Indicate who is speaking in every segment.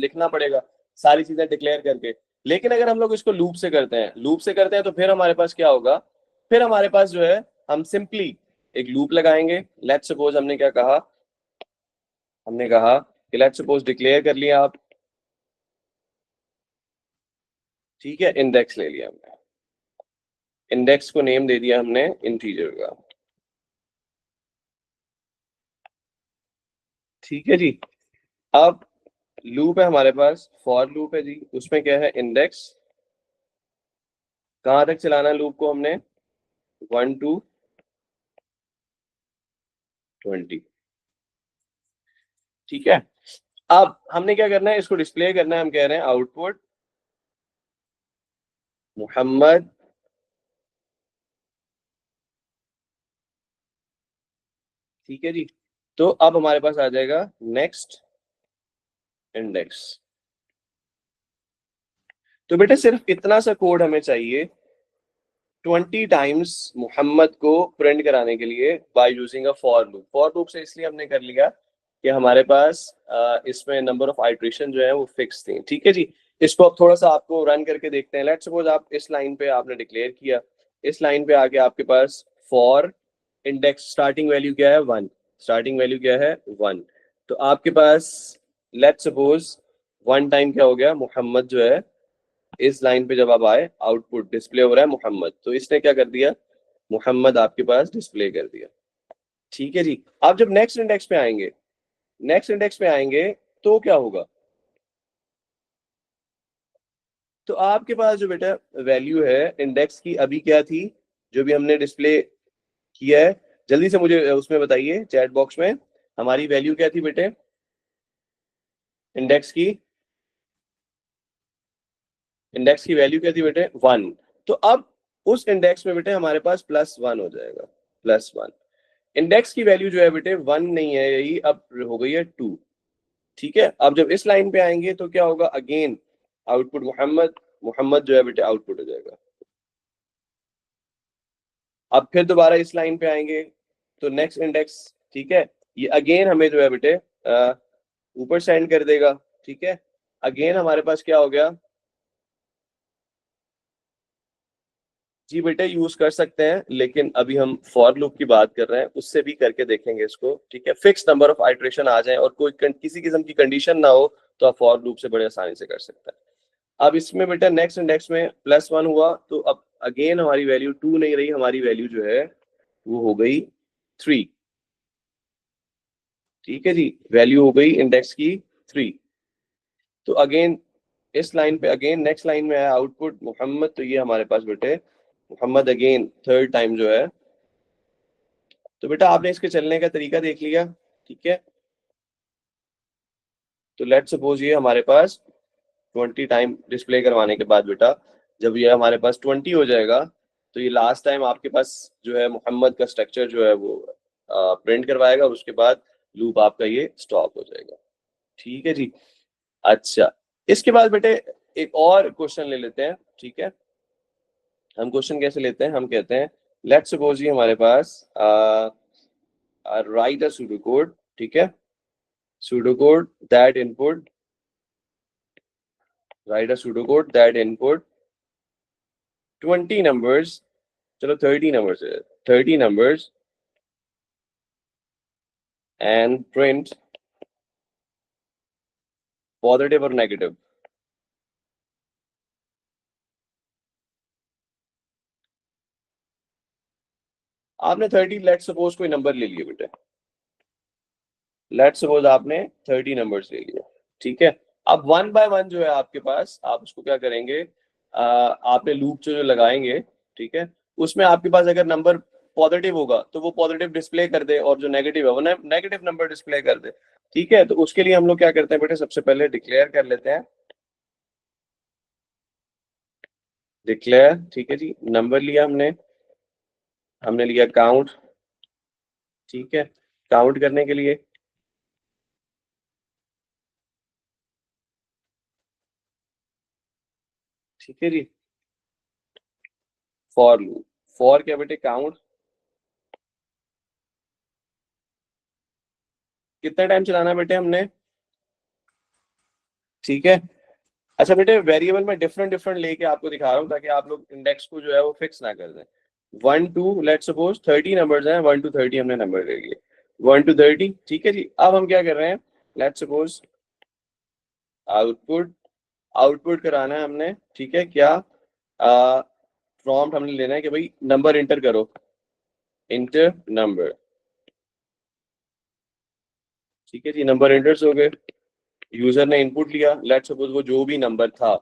Speaker 1: लिखना पड़ेगा सारी चीजें डिक्लेयर करके। लेकिन अगर हम लोग इसको लूप से करते हैं, लूप से करते हैं तो फिर हमारे पास क्या होगा, फिर हमारे पास जो है हम सिंपली एक लूप लगाएंगे। लेट्स सपोज हमने क्या कहा, हमने कहा कि लेट्स सपोज डिक्लेयर कर लिया आप, ठीक है, इंडेक्स ले लिया हमने, इंडेक्स को नेम दे दिया हमने इंटीजर का, ठीक है जी। अब लूप है हमारे पास, फॉर लूप है जी, उसमें क्या है इंडेक्स, कहाँ तक चलाना है लूप को हमने, 1 to 20, ठीक है। अब हमने क्या करना है, इसको डिस्प्ले करना है, हम कह रहे हैं आउटपुट मोहम्मद, ठीक है जी। तो अब हमारे पास आ जाएगा नेक्स्ट इंडेक्स। तो बेटा सिर्फ इतना सा कोड हमें चाहिए 20 टाइम्स मोहम्मद को प्रिंट कराने के लिए by using a for loop. For loop से इसलिए हमने कर लिया कि हमारे पास इसमें नंबर ऑफ आइट्रेशन जो है वो फिक्स थी, ठीक है जी। इसको अब थोड़ा सा आपको रन करके देखते हैं। लेट्स सपोज आप इस लाइन पे आपने डिक्लेयर किया, इस लाइन पे आके आपके पास फॉर इंडेक्स स्टार्टिंग वैल्यू क्या है 1, स्टार्टिंग वैल्यू क्या है 1। तो आपके पास लेट्स सपोज 1 टाइम क्या हो गया, मोहम्मद जो है इस लाइन पे जब आप आए आउटपुट डिस्प्ले हो रहा है मोहम्मद, तो इसने क्या कर दिया, मोहम्मद आपके पास डिस्प्ले कर दिया, ठीक है जी। आप जब नेक्स्ट इंडेक्स पे आएंगे, नेक्स्ट इंडेक्स पे आएंगे तो क्या होगा, तो आपके पास जो बेटा वैल्यू है इंडेक्स की अभी क्या थी, जो भी हमने डिस्प्ले किया है, जल्दी से मुझे उसमें बताइए चैट बॉक्स में, हमारी वैल्यू क्या थी बेटे इंडेक्स की, इंडेक्स की वैल्यू क्या थी बेटे 1। तो अब उस इंडेक्स में बेटे हमारे पास +1 हो जाएगा, +1। इंडेक्स की वैल्यू जो है बेटे 1 नहीं है, यही अब हो गई है 2, ठीक है। अब जब इस लाइन पे आएंगे तो क्या होगा, अगेन आउटपुट मोहम्मद, मोहम्मद जो है बेटे आउटपुट हो जाएगा। अब फिर दोबारा इस लाइन पे आएंगे तो नेक्स्ट इंडेक्स, ठीक है, ये अगेन हमें जो है बेटे ऊपर सेंड कर देगा, ठीक है। अगेन हमारे पास क्या हो गया, जी बेटे यूज कर सकते हैं, लेकिन अभी हम फॉर लूप की बात कर रहे हैं, उससे भी करके देखेंगे इसको, ठीक है। फिक्स नंबर ऑफ आइट्रेशन आ जाए और कोई किसी किस्म की कंडीशन ना हो तो आप फॉर लूप से बड़े आसानी से कर सकते हैं। अब इसमें बेटा नेक्स्ट इंडेक्स में +1 हुआ, तो अब अगेन हमारी वैल्यू 2 नहीं रही, हमारी वैल्यू जो है वो हो गई 3, ठीक है जी, वैल्यू हो गई इंडेक्स की 3। तो अगेन इस लाइन पे अगेन नेक्स्ट लाइन में है आउटपुट मोहम्मद, तो ये हमारे पास बेटे मोहम्मद अगेन थर्ड टाइम जो है। तो बेटा आपने इसके चलने का तरीका देख लिया, ठीक है। तो लेट्स सपोज ये हमारे पास 20 टाइम डिस्प्ले करवाने के बाद बेटा जब ये हमारे पास 20 हो जाएगा, तो ये लास्ट टाइम आपके पास जो है मोहम्मद का स्ट्रक्चर जो है वो प्रिंट करवाएगा, और उसके बाद लूप आपका ये स्टॉप हो जाएगा, ठीक है जी। अच्छा, इसके बाद बेटे एक और क्वेश्चन ले लेते हैं, ठीक है। हम क्वेश्चन कैसे लेते हैं, हम कहते हैं लेट्स सपोज ये हमारे पास राइट अ सूडो कोड, ठीक है, pseudo code that input, right a pseudo code that input 20 numbers, चलो 30 numbers है, 30 numbers and print पॉजिटिव और नेगेटिव। आपने 30 लेट सपोज कोई नंबर ले लिए बेटे, लेट सपोज आपने 30 नंबर्स ले लिए, ठीक है। अब 1 बाय 1 जो है आपके पास, आप उसको क्या करेंगे, आपने लूप जो लगाएंगे, ठीक है, उसमें आपके पास अगर नंबर पॉजिटिव होगा तो वो पॉजिटिव डिस्प्ले कर दे, और जो नेगेटिव है वो नेगेटिव नंबर डिस्प्ले कर दे, ठीक है। तो उसके लिए हम लोग क्या करते हैं बेटे, सबसे पहले डिक्लेयर कर लेते हैं, डिक्लेयर, ठीक है जी। नंबर लिया हमने, हमने लिया काउंट, ठीक है। काउंट करने के लिए, ठीक है जी, फॉर लूप, फॉर क्या बेटे काउंट, कितना टाइम चलाना है बेटे हमने, ठीक है। अच्छा बेटे, वेरिएबल में डिफरेंट डिफरेंट लेके आपको दिखा रहा हूँ ताकि आप लोग इंडेक्स को जो है वो फिक्स ना कर दें। 1 to लेट सपोज 30 नंबर्स हैं, 1 to 30 हमने नंबर ले लिए, 1 to 30। ठीक है जी, अब हम क्या कर रहे हैं, लेट सपोज आउटपुट, आउटपुट कराना है हमने, ठीक है क्या, प्रॉम्प्ट हमने लेना है कि भाई नंबर इंटर करो, इंटर नंबर। ठीक है जी, नंबर इंटर्स हो गए, यूजर ने इनपुट लिया, लेट सपोज वो जो भी नंबर था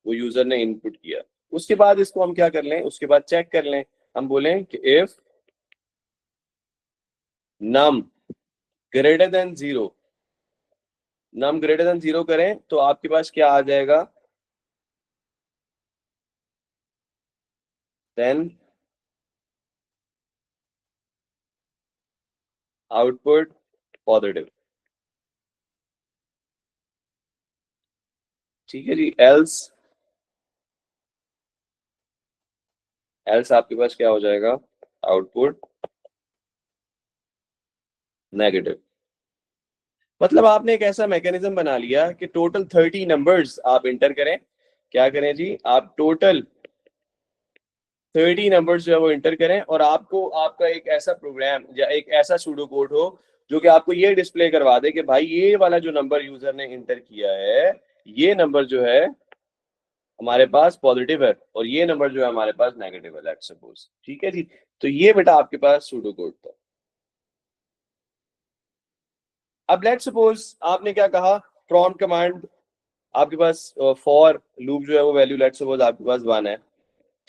Speaker 1: वो यूजर ने इनपुट किया। उसके बाद इसको हम क्या कर लें, उसके बाद चेक कर लें, हम बोलें कि if num greater than zero, num greater than zero करें तो आपके पास क्या आ जाएगा, देन आउटपुट पॉजिटिव। ठीक है जी, एल्स, एल्स आपके पास क्या हो जाएगा, आउटपुट नेगेटिव। मतलब आपने एक ऐसा मैकेनिज्म बना लिया कि टोटल 30 नंबर्स आप इंटर करें, क्या करें जी, आप टोटल 30 नंबर्स जो है वो इंटर करें, और आपको आपका एक ऐसा प्रोग्राम या एक ऐसा सूडो कोड हो जो कि आपको ये डिस्प्ले करवा दे कि भाई ये वाला जो नंबर यूजर ने इंटर किया है, ये नंबर जो है हमारे पास पॉजिटिव है और ये नंबर जो है हमारे पास नेगेटिव है, लेट्स सपोज। ठीक है जी, तो ये बेटा आपके पास सूडो कोड था। अब लेट्स सपोज आपने क्या कहा, प्रॉम्प्ट कमांड, आपके पास फॉर लूप जो है वो वैल्यू लेट्स सपोज आपके पास 1 है।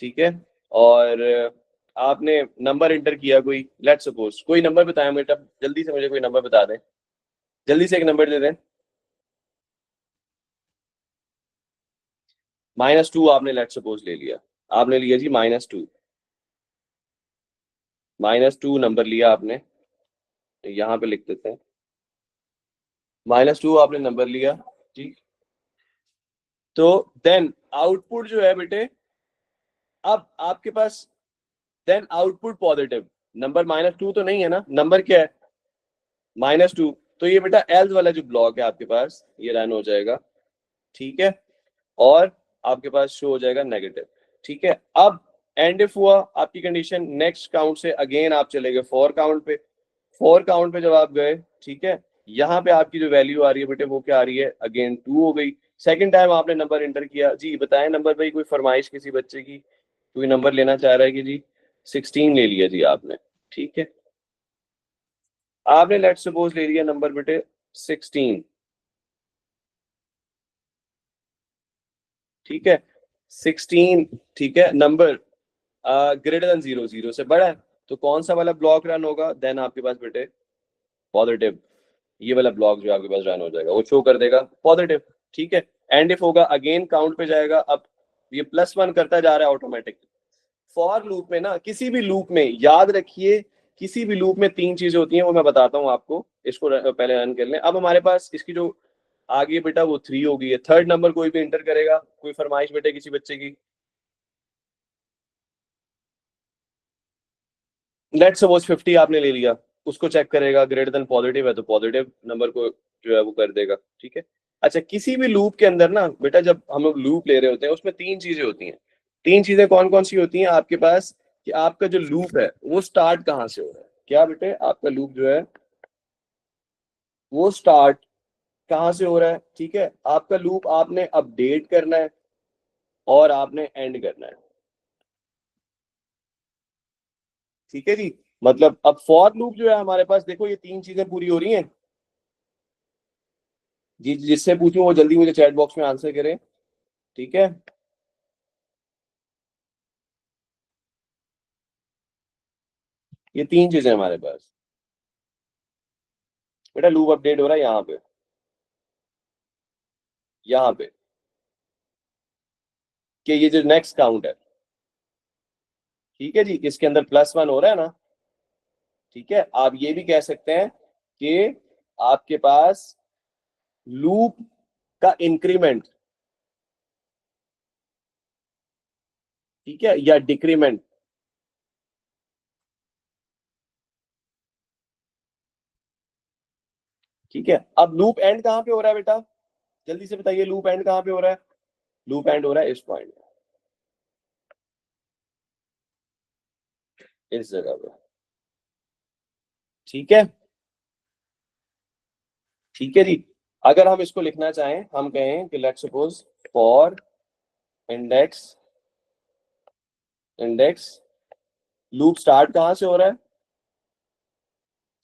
Speaker 1: ठीक है, और आपने नंबर इंटर किया कोई, लेट्स सपोज कोई नंबर बताएं बेटा, जल्दी से मुझे कोई नंबर बता दें, जल्दी से एक नंबर दे दें। -2 आपने लेट्स सपोज ले लिया, आपने लिया जी -2, -2 नंबर लिया आपने, यहाँ पे लिख देते हैं, -2 आपने नंबर लिया। ठीक, तो देन आउटपुट जो है बेटे, अब आपके पास देन आउटपुट पॉजिटिव, नंबर -2 तो नहीं है ना, नंबर क्या है, -2, तो ये बेटा एल्स वाला जो ब्लॉक है आपके पास ये रन हो जाएगा। ठीक है, और आपके पास शो हो जाएगा नेगेटिव। ठीक है, अब एंड इफ हुआ आपकी कंडीशन, नेक्स्ट काउंट से अगेन आप चले गए फॉर काउंट पे, फॉर काउंट पे जब आप गए, ठीक है, यहाँ पे आपकी जो वैल्यू आ रही है बेटे वो क्या आ रही है, अगेन 2 हो गई। सेकंड टाइम आपने नंबर इंटर किया जी, बताएं नंबर भाई, कोई फरमाइश किसी बच्चे की, कोई नंबर लेना चाह रहा है कि जी, 16 ले लिया जी आपने। ठीक है, आपने लेट सपोज ले लिया नंबर बेटे 16। ठीक है, 16, ठीक है, number greater than zero, zero से बड़ा है, तो कौन सा वाला ब्लॉक रन होगा, देन आपके पास बेटे पॉजिटिव, ये वाला ब्लॉक जो आपके पास रन हो जाएगा वो शो कर देगा पॉजिटिव। ठीक है, एंड इफ होगा अगेन काउंट पे जाएगा, अब ये +1 करता जा रहा है ऑटोमेटिक। फॉर लूप में ना, किसी भी लूप में याद रखिए, किसी भी लूप में 3 चीजें होती हैं, वो मैं बताता हूँ आपको, इसको पहले रन कर लें। अब हमारे पास इसकी जो आगे बेटा वो 3 हो गई है, थर्ड नंबर कोई भी इंटर करेगा, कोई फरमाइश बेटे किसी बच्चे की, लेट सपोज 50 आपने ले लिया, उसको चेक करेगा, ग्रेटर देन पॉजिटिव है तो पॉजिटिव नंबर को जो है वो कर देगा। ठीक है, अच्छा किसी भी लूप के अंदर ना बेटा, जब हम लोग लूप ले रहे होते हैं उसमें 3 चीजें होती हैं। 3 चीजें कौन कौन सी होती हैं आपके पास, कि आपका जो लूप है वो स्टार्ट कहाँ से हो रहा है, क्या बेटे आपका लूप जो है वो स्टार्ट कहाँ से हो रहा है। ठीक है, आपका लूप आपने अपडेट करना है और आपने एंड करना है। ठीक है जी, मतलब अब फॉर लूप जो है हमारे पास, देखो ये 3 चीजें पूरी हो रही हैं जी, जिससे पूछूं वो जल्दी मुझे चैट बॉक्स में आंसर करे। ठीक है, ये 3 चीजें हमारे पास, बेटा लूप अपडेट हो रहा है यहाँ पे, यहाँ पे, कि ये जो नेक्स्ट काउंट है, ठीक है जी, इसके अंदर +1 हो रहा है ना। ठीक है, आप ये भी कह सकते हैं कि आपके पास लूप का इंक्रीमेंट, ठीक है, या डिक्रीमेंट। ठीक है, अब लूप एंड कहाँ पे हो रहा है बेटा, जल्दी से बताइए लूप एंड कहाँ पे हो रहा है? लूप एंड हो रहा है इस पॉइंट, इस जगह पे। ठीक है, ठीक है जी। अगर हम इसको लिखना चाहें, हम कहें कि let's suppose for index, index loop start कहाँ से हो रहा है?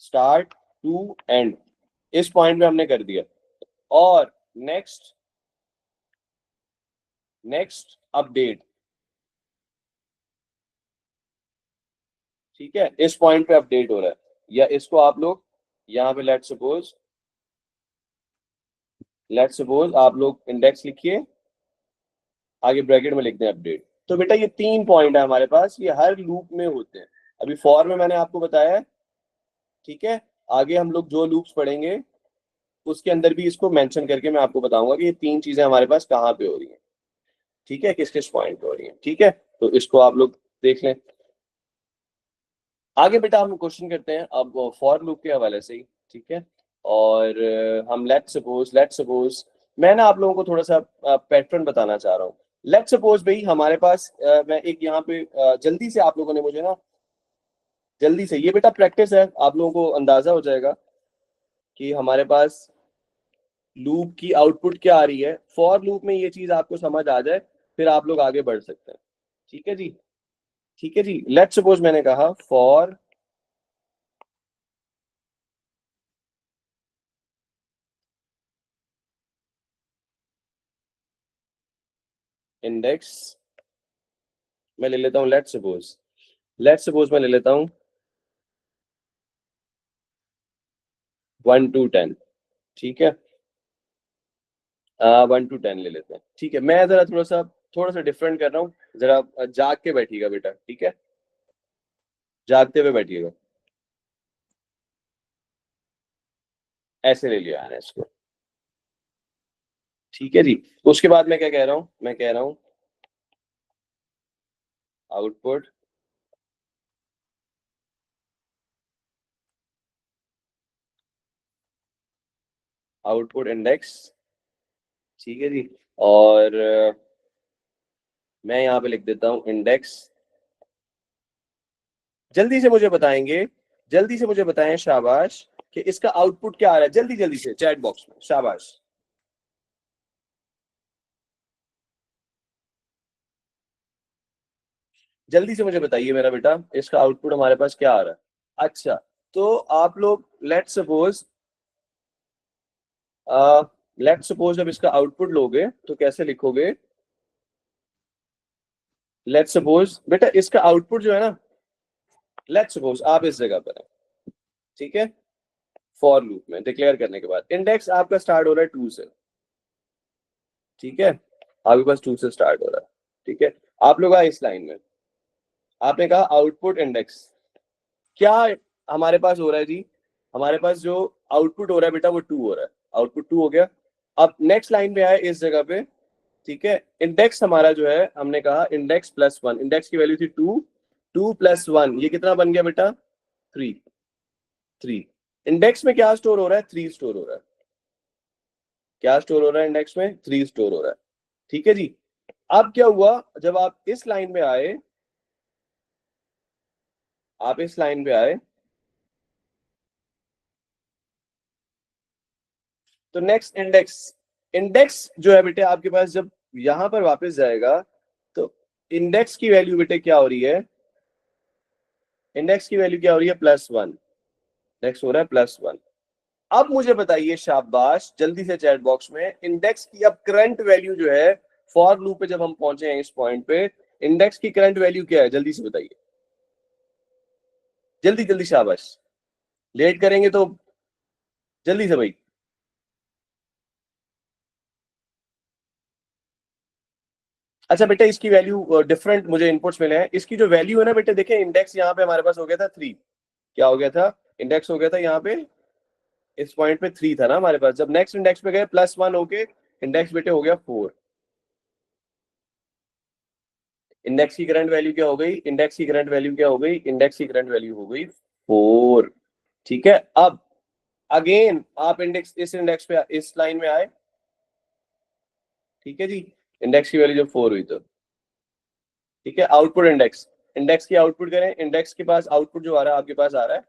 Speaker 1: स्टार्ट टू एंड, इस पॉइंट पे हमने कर दिया। और नेक्स्ट, नेक्स्ट अपडेट, ठीक है, इस पॉइंट पे अपडेट हो रहा है। या इसको आप लोग यहाँ पे लेट्स सपोज आप लोग इंडेक्स लिखिए, आगे ब्रैकेट में लिख दें अपडेट। तो बेटा ये 3 पॉइंट है हमारे पास, ये हर लूप में होते हैं। अभी फॉर में मैंने आपको बताया है, ठीक है। आगे हम लोग जो लूप्स पढ़ेंगे उसके अंदर भी इसको मेंशन करके मैं आपको बताऊंगा कि ये 3 चीजें हमारे पास कहाँ पे हो रही हैं, ठीक है, किस किस पॉइंट पे हो रही हैं, ठीक है। तो इसको आप लोग देख लें। आगे बेटा हम क्वेश्चन करते हैं अब फॉर लूप के हवाले से ही, ठीक है। और हम लेट्स सपोज मैं ना आप लोगों को थोड़ा सा पैटर्न बताना चाह रहा हूँ। लेट्स सपोज भाई हमारे पास मैं एक यहाँ पे जल्दी से आप लोगों ने मुझे ना, जल्दी से, ये बेटा प्रैक्टिस है, आप लोगों को अंदाजा हो जाएगा कि हमारे पास लूप की आउटपुट क्या आ रही है। फॉर लूप में ये चीज आपको समझ आ जाए, फिर आप लोग आगे बढ़ सकते हैं, ठीक है जी। ठीक है जी, लेट्स सपोज मैंने कहा फॉर इंडेक्स, मैं ले लेता हूँ लेट्स सपोज मैं ले लेता हूँ 1 to 10, ठीक है। 1 to 10 ले लेते हैं, ठीक है। मैं जरा थोड़ा सा डिफरेंट कर रहा हूँ, जरा जाग के बैठिएगा बेटा, ठीक है, जागते हुए बैठिएगा। ऐसे ले लिया है इसको, ठीक है जी। उसके बाद मैं क्या कह रहा हूँ, मैं कह रहा हूँ आउटपुट आउटपुट इंडेक्स, ठीक है जी। और मैं यहाँ पे लिख देता हूँ इंडेक्स। जल्दी से मुझे बताएंगे, जल्दी से मुझे बताएं शाबाश, कि इसका आउटपुट क्या आ रहा है, जल्दी जल्दी से चैट बॉक्स में, शाबाश। जल्दी से मुझे बताइए मेरा बेटा, इसका आउटपुट हमारे पास क्या आ रहा है? अच्छा, तो आप लोग लेट्स सपोज जब इसका आउटपुट लोगे तो कैसे लिखोगे? लेट्स सपोज बेटा इसका आउटपुट जो है ना, लेट्स सपोज आप इस जगह पर है, ठीक है। फॉर लूप में डिक्लेयर करने के बाद इंडेक्स आपका स्टार्ट हो रहा है 2 से, ठीक है, आपके पास 2 से स्टार्ट हो रहा है, ठीक है। आप लोग आए इस लाइन में, आपने कहा आउटपुट इंडेक्स, क्या हमारे पास हो रहा है जी? हमारे पास जो आउटपुट हो रहा है बेटा वो 2 हो रहा है, आउटपुट 2 हो गया। अब नेक्स्ट लाइन पे आए इस जगह पे, ठीक है। इंडेक्स हमारा जो है, हमने कहा इंडेक्स प्लस 1, इंडेक्स की वैल्यू थी 2, 2 प्लस 1 ये कितना बन गया बेटा? 3, 3। इंडेक्स में क्या स्टोर हो रहा है? 3 स्टोर हो रहा है। क्या स्टोर हो रहा है इंडेक्स में? 3 स्टोर हो रहा है, ठीक है जी। अब क्या हुआ, जब आप इस लाइन में आए, आप इस लाइन पे आए, तो नेक्स्ट इंडेक्स, इंडेक्स जो है बेटे आपके पास जब यहां पर वापस जाएगा, तो इंडेक्स की वैल्यू बेटे क्या हो रही है? इंडेक्स की वैल्यू क्या हो रही है? +1, इंडेक्स हो रहा है +1। अब मुझे बताइए शाबाश, जल्दी से चैट बॉक्स में, इंडेक्स की अब करंट वैल्यू जो है, फॉर लूप पे जब हम पहुंचे हैं इस पॉइंट पे, इंडेक्स की करंट वैल्यू क्या है? जल्दी से बताइए, जल्दी जल्दी, शाबाश। लेट करेंगे तो, जल्दी से भाई। अच्छा बेटा इसकी वैल्यू डिफरेंट मुझे इनपुट्स मिले हैं, इसकी जो वैल्यू है ना बेटे, देखें इंडेक्स यहाँ पे हमारे पास हो गया था 3, क्या हो गया था? इंडेक्स हो गया था यहाँ पे, इस पॉइंट पे 3 था ना हमारे पास, जब नेक्स्ट इंडेक्स पे गए +1 होके इंडेक्स बेटे हो गया 4। इंडेक्स की करंट वैल्यू क्या हो गई? इंडेक्स की करंट वैल्यू क्या हो गई? इंडेक्स की करंट वैल्यू हो गई 4, ठीक है। अब अगेन आप इंडेक्स, इस इंडेक्स पे, इस लाइन में आए, ठीक है जी, इंडेक्स की वैल्यू जब 4 हुई तो ठीक है। आउटपुट इंडेक्स, इंडेक्स की आउटपुट करें, इंडेक्स के पास आउटपुट जो आ रहा है आपके पास आ रहा है,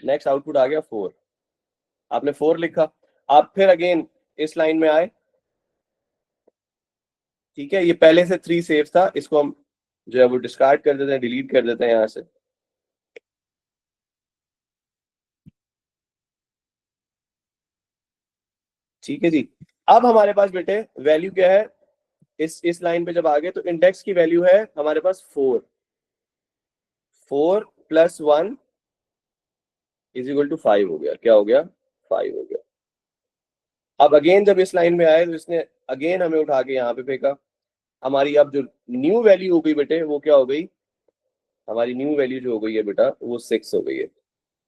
Speaker 1: नेक्स्ट आउटपुट आ गया 4, आपने 4 लिखा। आप फिर अगेन इस लाइन में आए, ठीक है, ये पहले से 3 सेव था, इसको हम जो है वो डिस्कार्ड कर देते हैं, डिलीट कर देते हैं यहाँ से। ठीक है जी, अब हमारे पास बेटे वैल्यू क्या है, इस लाइन पे जब आ गए तो इंडेक्स की वैल्यू है हमारे पास 4, 4 प्लस 1 इज इक्वल टू 5 हो गया, क्या हो गया, 5 हो गया। अब अगेन जब इस लाइन में आए तो इसने अगेन हमें उठा के यहाँ पे फेंका, हमारी अब जो न्यू वैल्यू हो गई बेटे वो क्या हो गई, हमारी न्यू वैल्यू जो हो गई है बेटा वो 6 हो गई है।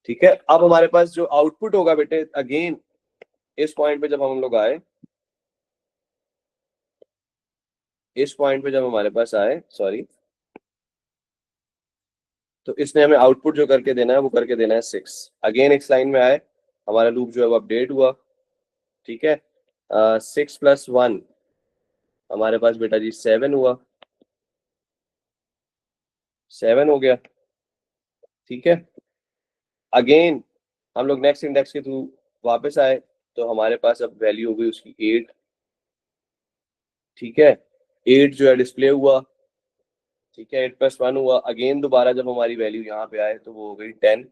Speaker 1: ठीक है, अब हमारे पास जो आउटपुट होगा बेटे अगेन इस पॉइंट पे जब हम लोग आए, इस पॉइंट पे जब हमारे पास आए, सॉरी, तो इसने हमें आउटपुट जो करके देना है वो करके देना है 6। अगेन इस लाइन में आए, हमारा लूप जो है वो अपडेट हुआ। ठीक है, 6 प्लस 1 हमारे पास बेटा जी 7 हुआ, 7 हो गया। ठीक है, अगेन हम लोग नेक्स्ट इंडेक्स के थ्रू वापस आए तो हमारे पास अब वैल्यू हो गई उसकी 8। ठीक है, 8 जो है डिस्प्ले हुआ। ठीक है, 8 प्लस 1 हुआ, अगेन दोबारा जब हमारी वैल्यू यहाँ पे आए तो वो हो गई 10।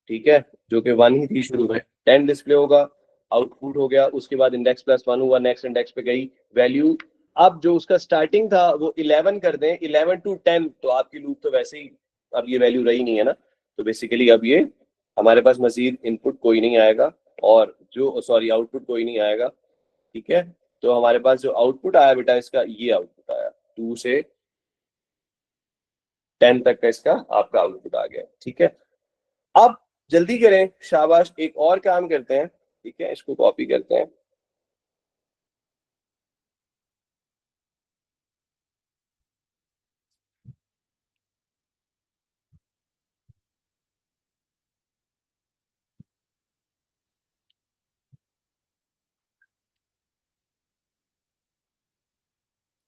Speaker 1: ठीक है, जो कि 1 ही थी शुरू में, 10 डिस्प्ले होगा, आउटपुट हो गया। उसके बाद इंडेक्स प्लस 1 हुआ, नेक्स्ट इंडेक्स पे गई वैल्यू। अब जो उसका स्टार्टिंग था वो 11 कर दें, 11 टू 10, तो आपकी लूप तो वैसे ही अब ये वैल्यू रही नहीं है ना, तो बेसिकली अब ये हमारे पास मजीद इनपुट कोई नहीं आएगा, और जो सॉरी आउटपुट कोई नहीं आएगा। ठीक है, तो हमारे पास जो आउटपुट आया बेटा इसका, ये आउटपुट आया 2 से 10 तक का इसका आपका आउटपुट आ गया। ठीक है, अब जल्दी करें, शाबाश, एक और काम करते हैं। ठीक है, इसको कॉपी करते हैं।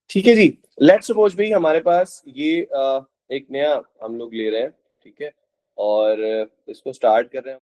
Speaker 1: ठीक है जी, लेट्स सपोज भाई हमारे पास ये एक नया हम लोग ले रहे हैं। ठीक है, और इसको स्टार्ट कर रहे हैं।